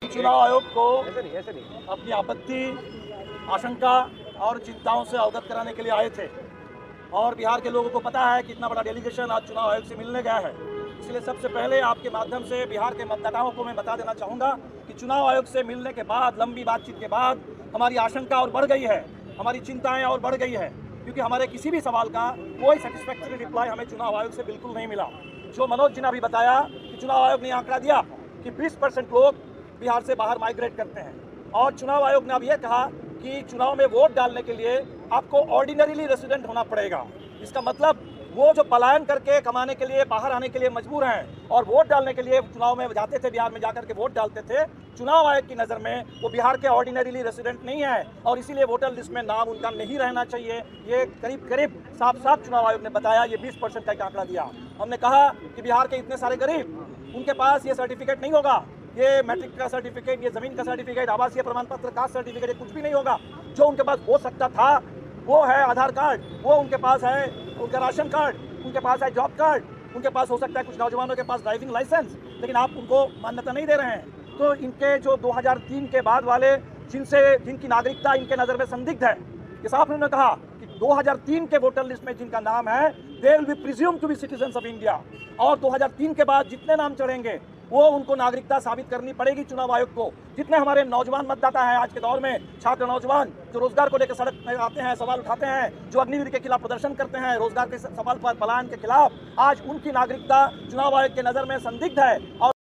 चुनाव आयोग को अपनी आपत्ति, आशंका और चिंताओं से अवगत कराने के लिए आए थे और बिहार के लोगों को पता है कि इतना बड़ा डेलीगेशन आज चुनाव आयोग से मिलने गया है। इसलिए सबसे पहले आपके माध्यम से बिहार के मतदाताओं को मैं बता देना चाहूँगा कि चुनाव आयोग से मिलने के बाद, लंबी बातचीत के बाद हमारी आशंका और बढ़ गई है, हमारी चिंताएँ और बढ़ गई है, क्योंकि हमारे किसी भी सवाल का कोई सेटिस्फैक्टरी रिप्लाई हमें चुनाव आयोग से बिल्कुल नहीं मिला। जो मनोज जी ने अभी बताया कि चुनाव आयोग ने आंकड़ा दिया कि 20% लोग बिहार से बाहर माइग्रेट करते हैं और चुनाव आयोग ने अब यह कहा कि चुनाव में वोट डालने के लिए आपको ऑर्डिनरीली रेसिडेंट होना पड़ेगा। इसका मतलब वो जो पलायन करके कमाने के लिए बाहर आने के लिए मजबूर हैं और वोट डालने के लिए चुनाव में जाते थे, बिहार में जाकर के वोट डालते थे, चुनाव आयोग की नज़र में वो बिहार के ऑर्डिनरीली रेसिडेंट नहीं है और इसीलिए वोटर लिस्ट में नाम उनका नहीं रहना चाहिए। ये करीब साफ चुनाव आयोग ने बताया, ये 20% का एक आंकड़ा दिया। हमने कहा कि बिहार के इतने सारे गरीब, उनके पास ये सर्टिफिकेट नहीं होगा, ये मैट्रिक का सर्टिफिकेट, ये ज़मीन का सर्टिफिकेट, आवासीय प्रमाण पत्र, कास्ट सर्टिफिकेट, ये कुछ भी नहीं होगा। जो उनके पास हो सकता था वो है आधार कार्ड, वो उनके पास है उनका राशन कार्ड, उनके पास है जॉब कार्ड, उनके पास हो सकता है कुछ नौजवानों के पास ड्राइविंग लाइसेंस, लेकिन आप उनको मान्यता नहीं दे रहे हैं। तो इनके जो 2003 के बाद वाले जिनकी नागरिकता इनके नज़र में संदिग्ध है, ये साफ उन्होंने कहा कि 2003 के वोटर लिस्ट में जिनका नाम है they will be presumed to be citizens of India, और 2003 के बाद जितने नाम चढ़ेंगे वो उनको नागरिकता साबित करनी पड़ेगी चुनाव आयोग को। जितने हमारे नौजवान मतदाता हैं आज के दौर में, छात्र नौजवान जो रोजगार को लेकर सड़क में आते हैं, सवाल उठाते हैं, जो अग्निवीर के खिलाफ प्रदर्शन करते हैं, रोजगार के सवाल पर, पलायन के खिलाफ, आज उनकी नागरिकता चुनाव आयोग के नज़र में संदिग्ध है। और